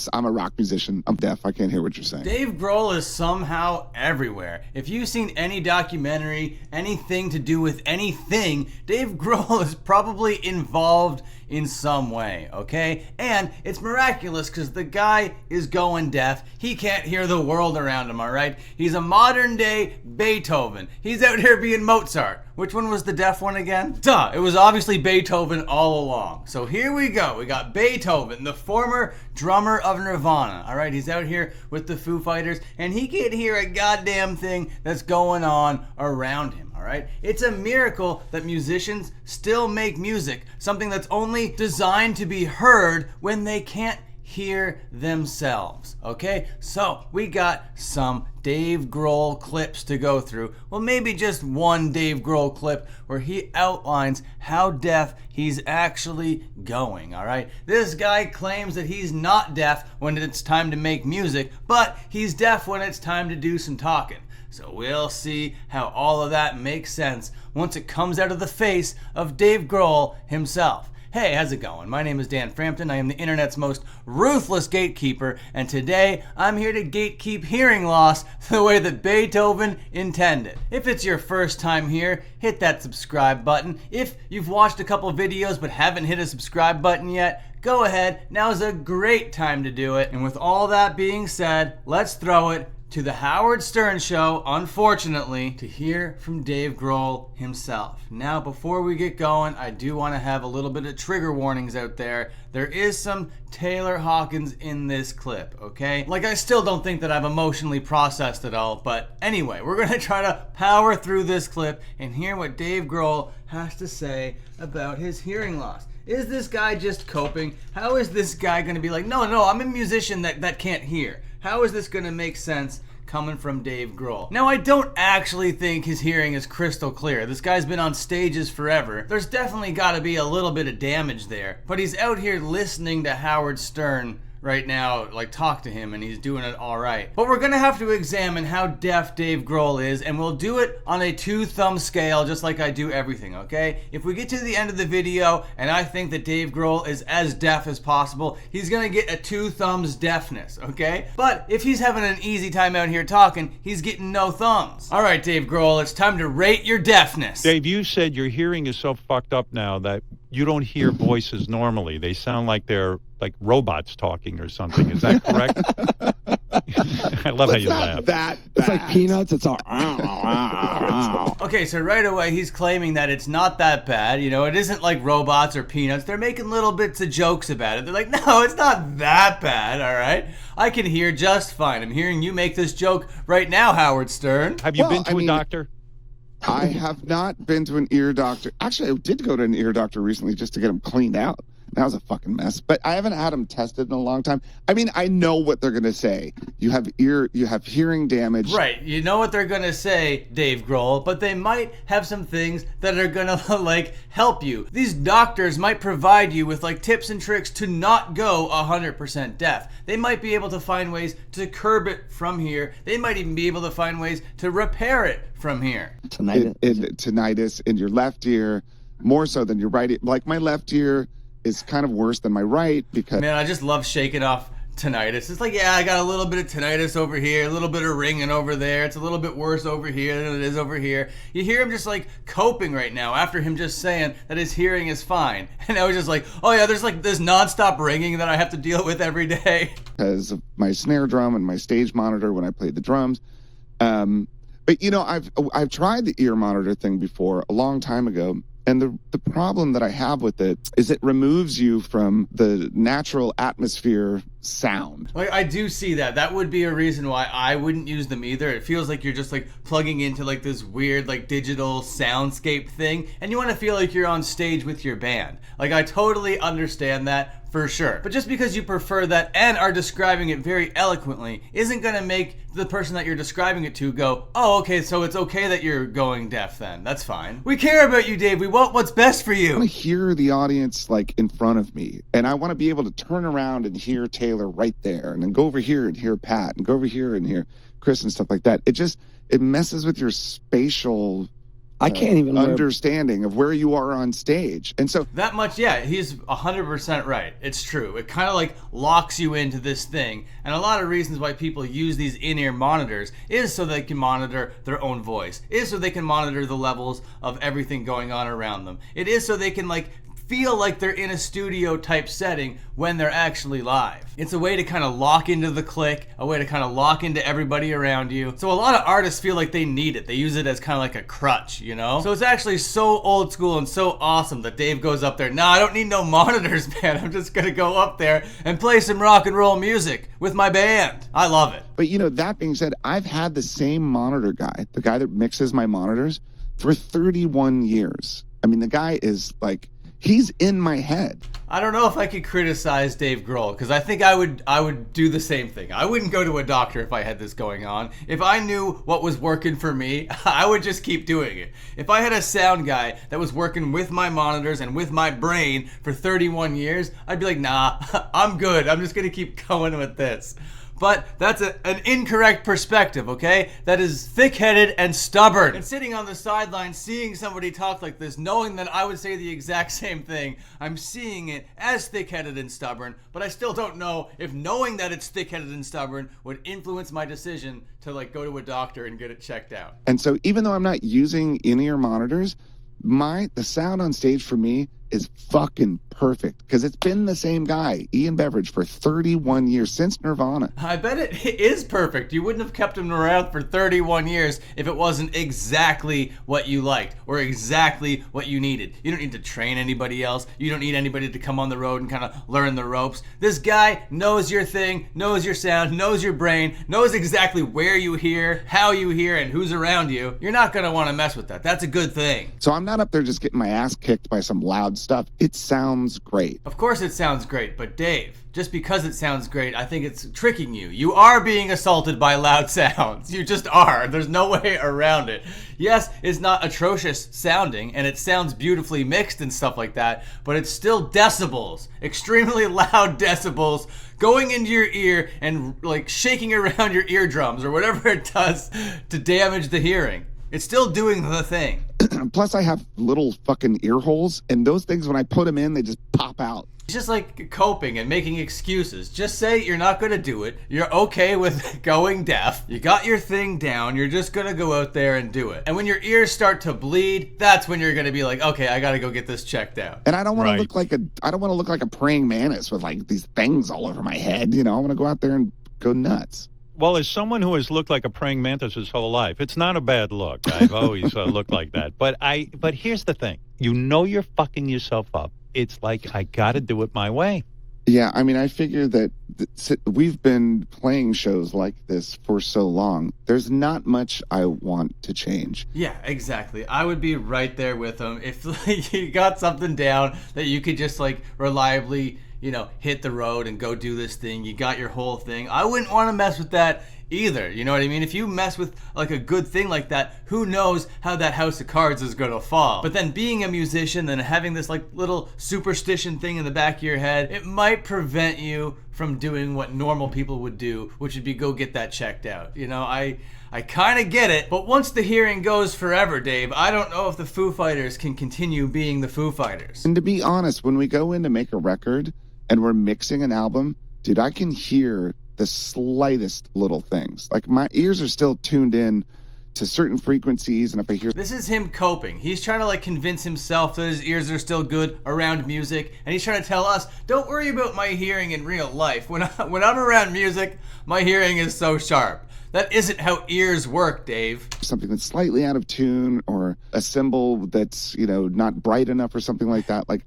I'm a rock musician. I'm deaf. I can't hear what you're saying. Dave Grohl is somehow everywhere. If you've seen any documentary, anything to do with anything, Dave Grohl is probably involved in some way, okay? And it's miraculous because the guy is going deaf. He can't hear the world around him, all right? He's a modern day Beethoven. He's out here being Mozart. Which one was the deaf one again? Duh, it was obviously Beethoven all along. So here we go. We got Beethoven, the former drummer of Nirvana. All right, he's out here with the Foo Fighters, and he can't hear a goddamn thing that's going on around him. All right, it's a miracle that musicians still make music, something that's only designed to be heard when they can't hear themselves. Okay, so we got some Dave Grohl clips to go through. Well, maybe just one Dave Grohl clip where he outlines how deaf he's actually going. All right, this guy claims that he's not deaf when it's time to make music, but he's deaf when it's time to do some talking. So we'll see how all of that makes sense once it comes out of the face of Dave Grohl himself. Hey, how's it going? My name is Dan Frampton. I am the internet's most ruthless gatekeeper, and today I'm here to gatekeep hearing loss the way that Beethoven intended. If it's your first time here, hit that subscribe button. If you've watched a couple videos but haven't hit a subscribe button yet, go ahead. Now's a great time to do it. And with all that being said, let's throw it to the Howard Stern Show, unfortunately, to hear from Dave Grohl himself. Now, before we get going, I do want to have a little bit of trigger warnings out there. There is some Taylor Hawkins in this clip, okay? Like, I still don't think that I've emotionally processed it all, but anyway, we're going to try to power through this clip and hear what Dave Grohl has to say about his hearing loss. Is this guy just coping? How is this guy going to be like, no, I'm a musician that can't hear? How is this going to make sense coming from Dave Grohl? Now, I don't actually think his hearing is crystal clear. This guy's been on stages forever. There's definitely got to be a little bit of damage there. But he's out here listening to Howard Stern right now, like, talk to him, and he's doing it all right. But we're gonna have to examine how deaf Dave Grohl is, and we'll do it on a 2-thumb scale, just like I do everything, okay? If we get to the end of the video, and I think that Dave Grohl is as deaf as possible, he's gonna get a 2 thumbs deafness, okay? But if he's having an easy time out here talking, he's getting no thumbs. All right, Dave Grohl, it's time to rate your deafness. Dave, you said your hearing is so fucked up now that you don't hear voices normally. They sound like they're like robots talking or something. Is that correct? I love how you laugh. It's like Peanuts. It's all. Okay, so right away he's claiming that it's not that bad. You know, it isn't like robots or Peanuts. They're making little bits of jokes about it. They're like, no, it's not that bad, all right? I can hear just fine. I'm hearing you make this joke right now, Howard Stern. Have you been to a doctor? I have not been to an ear doctor. Actually, I did go to an ear doctor recently just to get him cleaned out. That was a fucking mess. But I haven't had him tested in a long time. I mean, I know what they're going to say. You have hearing damage. Right. You know what they're going to say, Dave Grohl, but they might have some things that are going to, like, help you. These doctors might provide you with, like, tips and tricks to not go 100% deaf. They might be able to find ways to curb it from here. They might even be able to find ways to repair it from here. Tinnitus in your left ear, more so than your right ear. Like, my left ear is kind of worse than my right because... Man, I just love shaking off tinnitus. It's like, yeah, I got a little bit of tinnitus over here, a little bit of ringing over there. It's a little bit worse over here than it is over here. You hear him just like coping right now after him just saying that his hearing is fine. And I was just like, oh yeah, there's like this nonstop ringing that I have to deal with every day. Because of my snare drum and my stage monitor when I played the drums. But, you know, I've tried the ear monitor thing before a long time ago. And the problem that I have with it is it removes you from the natural atmosphere sound. Like, I do see that. That would be a reason why I wouldn't use them either. It feels like you're just like plugging into like this weird like digital soundscape thing, and you want to feel like you're on stage with your band. Like, I totally understand that for sure. But just because you prefer that and are describing it very eloquently isn't going to make the person that you're describing it to go, oh, okay, so it's okay that you're going deaf then. That's fine. We care about you, Dave. We want what's best for you. I want to hear the audience like in front of me, and I want to be able to turn around and hear Taylor right there, and then go over here and hear Pat, and go over here and hear Chris and stuff like that. It messes with your spatial I can't even understanding of where you are on stage. And so that much, yeah, he's 100% right. It's true. It kind of like locks you into this thing. And a lot of reasons why people use these in-ear monitors is so they can monitor their own voice. It is so they can monitor the levels of everything going on around them. It is so they can like feel like they're in a studio type setting when they're actually live. It's a way to kind of lock into the click, a way to kind of lock into everybody around you. So a lot of artists feel like they need it. They use it as kind of like a crutch, you know? So it's actually so old school and so awesome that Dave goes up there, nah, I don't need no monitors, man. I'm just gonna go up there and play some rock and roll music with my band. I love it. But you know, that being said, I've had the same monitor guy, the guy that mixes my monitors, for 31 years. I mean, the guy is like, he's in my head. I don't know if I could criticize Dave Grohl, because I think I would do the same thing. I wouldn't go to a doctor if I had this going on. If I knew what was working for me, I would just keep doing it. If I had a sound guy that was working with my monitors and with my brain for 31 years, I'd be like, nah, I'm good. I'm just going to keep going with this. But that's an incorrect perspective, okay? That is thick-headed and stubborn. And sitting on the sidelines, seeing somebody talk like this, knowing that I would say the exact same thing, I'm seeing it as thick-headed and stubborn, but I still don't know if knowing that it's thick-headed and stubborn would influence my decision to like go to a doctor and get it checked out. And so even though I'm not using in-ear monitors, the sound on stage for me is fucking perfect because it's been the same guy, Ian Beveridge, for 31 years, since Nirvana. I bet it is perfect. You wouldn't have kept him around for 31 years if it wasn't exactly what you liked or exactly what you needed. You don't need to train anybody else. You don't need anybody to come on the road and kind of learn the ropes. This guy knows your thing, knows your sound, knows your brain, knows exactly where you hear, how you hear, and who's around you. You're not going to want to mess with that. That's a good thing. So I'm not up there just getting my ass kicked by some loud stuff. It sounds great. Of course it sounds great, but Dave, just because it sounds great, I think it's tricking you. You are being assaulted by loud sounds. You just are. There's no way around it. Yes, it's not atrocious sounding, and it sounds beautifully mixed and stuff like that, but it's still decibels, extremely loud decibels, going into your ear and like shaking around your eardrums or whatever it does to damage the hearing. It's still doing the thing. Plus, I have little fucking ear holes, and those things, when I put them in, they just pop out. It's just like coping and making excuses. Just say you're not going to do it. You're okay with going deaf. You got your thing down. You're just going to go out there and do it. And when your ears start to bleed, that's when you're going to be like, okay, I got to go get this checked out. And I don't want to look like a praying mantis with like these things all over my head. You know, I want to go out there and go nuts. Well, as someone who has looked like a praying mantis his whole life, it's not a bad look. I've always looked like that. But here's the thing. You know you're fucking yourself up. It's like, I got to do it my way. Yeah, I mean, I figure that we've been playing shows like this for so long. There's not much I want to change. Yeah, exactly. I would be right there with them. If like, you got something down that you could just like reliably, you know, hit the road and go do this thing. You got your whole thing. I wouldn't want to mess with that either. You know what I mean? If you mess with like a good thing like that, who knows how that house of cards is going to fall. But then being a musician and having this like little superstition thing in the back of your head, it might prevent you from doing what normal people would do, which would be go get that checked out. You know, I kind of get it, but once the hearing goes forever, Dave, I don't know if the Foo Fighters can continue being the Foo Fighters. And to be honest, when we go in to make a record and we're mixing an album, dude, I can hear the slightest little things. Like my ears are still tuned in to certain frequencies, and if I hear... This is him coping. He's trying to like convince himself that his ears are still good around music, and he's trying to tell us, don't worry about my hearing in real life. When I'm around music, my hearing is so sharp. That isn't how ears work, Dave. Something that's slightly out of tune, or a cymbal that's, you know, not bright enough or something like that. Like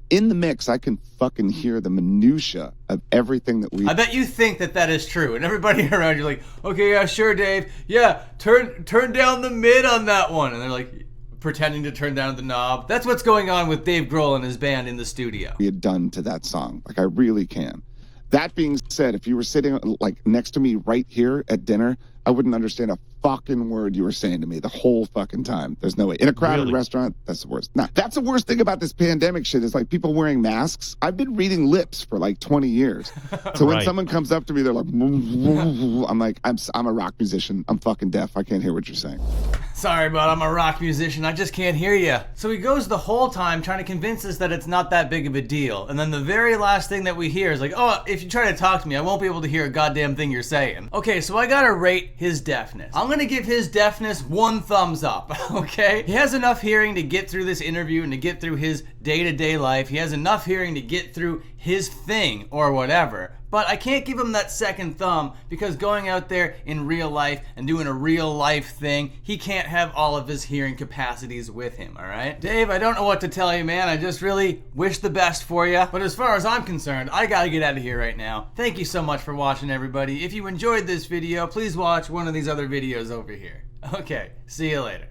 in the mix, I can fucking hear the minutia of everything that we... I bet you think that is true, and everybody around you're like, okay, yeah, sure, Dave. Yeah, turn down the mid on that one. And they're like pretending to turn down the knob. That's what's going on with Dave Grohl and his band in the studio. ...be done to that song. Like, I really can. That being said, if you were sitting like next to me right here at dinner, I wouldn't understand a fucking word you were saying to me the whole fucking time. There's no way. In a crowded restaurant, that's the worst. Nah, that's the worst thing about this pandemic shit is like people wearing masks. I've been reading lips for like 20 years. So when someone comes up to me, they're like, I'm like, I'm a rock musician. I'm fucking deaf. I can't hear what you're saying. Sorry, but I'm a rock musician. I just can't hear you. So he goes the whole time trying to convince us that it's not that big of a deal. And then the very last thing that we hear is like, oh, if you try to talk to me, I won't be able to hear a goddamn thing you're saying. Okay, so I gotta rate his deafness. I'm gonna give his deafness 1 thumbs up, okay? He has enough hearing to get through this interview and to get through his day-to-day life. He has enough hearing to get through his thing or whatever. But I can't give him that second thumb because going out there in real life and doing a real life thing, he can't have all of his hearing capacities with him, alright? Dave, I don't know what to tell you, man. I just really wish the best for you. But as far as I'm concerned, I gotta get out of here right now. Thank you so much for watching, everybody. If you enjoyed this video, please watch one of these other videos over here. Okay, see you later.